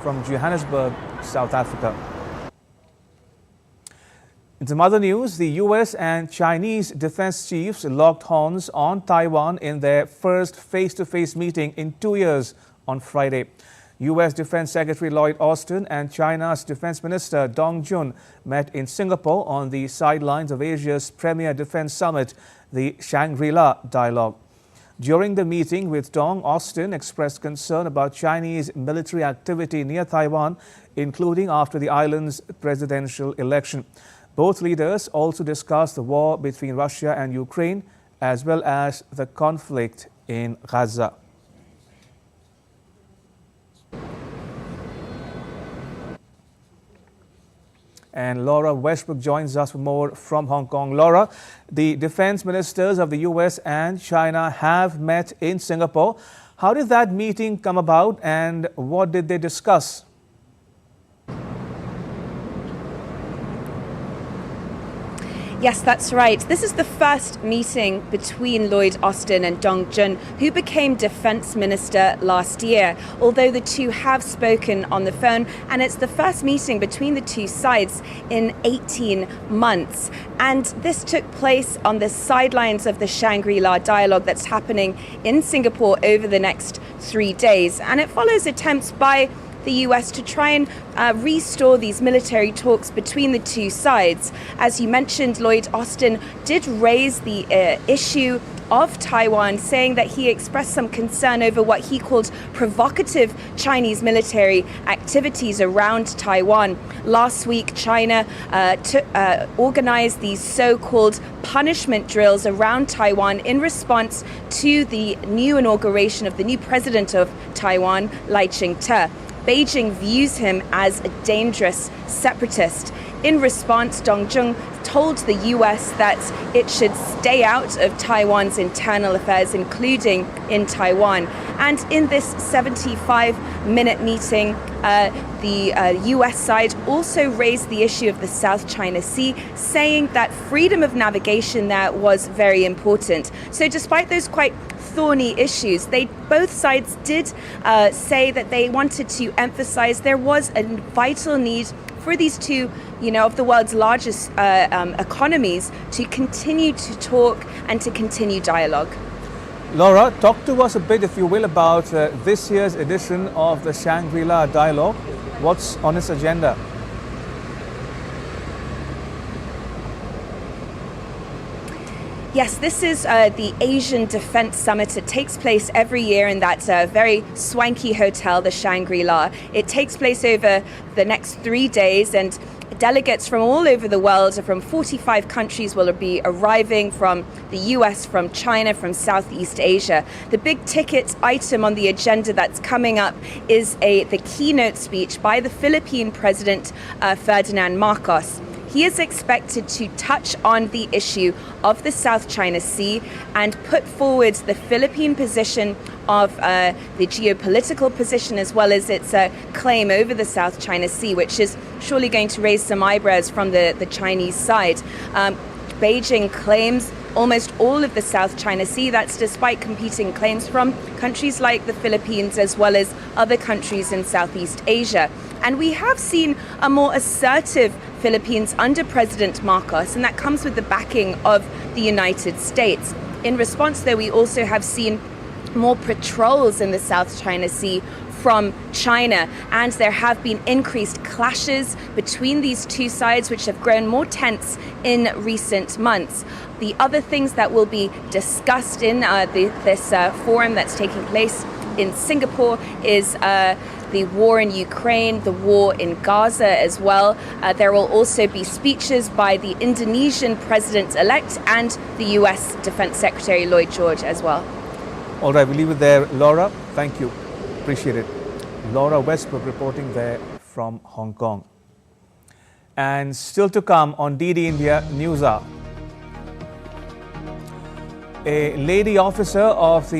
from Johannesburg, South Africa. In some other news, the US and Chinese defense chiefs locked horns on Taiwan in their first face-to-face meeting in 2 years on Friday. US Defense Secretary Lloyd Austin and China's Defense Minister Dong Jun met in Singapore on the sidelines of Asia's premier defense summit, the Shangri-La Dialogue. During the meeting with Dong, Austin expressed concern about Chinese military activity near Taiwan, including after the island's presidential election. Both leaders also discussed the war between Russia and Ukraine, as well as the conflict in Gaza. And Laura Westbrook joins us for more from Hong Kong. Laura, the defense ministers of the US and China have met in Singapore. How did that meeting come about and what did they discuss? Yes, that's right. This is the first meeting between Lloyd Austin and Dong Jun, who became defense minister last year, although the two have spoken on the phone, and it's the first meeting between the two sides in 18 months. And this took place on the sidelines of the Shangri-La Dialogue that's happening in Singapore over the next 3 days. And it follows attempts by the US to try and restore these military talks between the two sides. As you mentioned, Lloyd Austin did raise the issue of Taiwan, saying that he expressed some concern over what he called provocative Chinese military activities around Taiwan. Last week, China organized these so-called punishment drills around Taiwan in response to the new inauguration of the new president of Taiwan, Lai Ching-te. Beijing views him as a dangerous separatist. In response, Dong Jun told the US that it should stay out of Taiwan's internal affairs, including in Taiwan. And in this 75-minute meeting, the US side also raised the issue of the South China Sea, saying that freedom of navigation there was very important. So despite those quite thorny issues, both sides did say that they wanted to emphasize there was a vital need for these two, of the world's largest economies to continue to talk and to continue dialogue. Laura, talk to us a bit, if you will, about this year's edition of the Shangri-La Dialogue. What's on its agenda? Yes, this is the Asian Defense Summit. It takes place every year in that very swanky hotel, the Shangri-La. It takes place over the next 3 days, and delegates from all over the world, from 45 countries, will be arriving from the US, from China, from Southeast Asia. The big ticket item on the agenda that's coming up is the keynote speech by the Philippine President Ferdinand Marcos. He is expected to touch on the issue of the South China Sea and put forward the Philippine position of the geopolitical position, as well as its claim over the South China Sea, which is surely going to raise some eyebrows from the Chinese side. Beijing claims almost all of the South China Sea. That's despite competing claims from countries like the Philippines, as well as other countries in Southeast Asia. And we have seen a more assertive Philippines under President Marcos, and that comes with the backing of the United States. In response, though, we also have seen more patrols in the South China Sea from China, and there have been increased clashes between these two sides, which have grown more tense in recent months. The other things that will be discussed in this forum that's taking place in Singapore is the war in Ukraine, the war in Gaza as well. There will also be speeches by the Indonesian president-elect and the US Defense Secretary Lloyd George as well. All right, we'll leave it there. Laura, thank you. Appreciate it. Laura Westbrook reporting there from Hong Kong. And still to come on DD India News Hour. A lady officer of the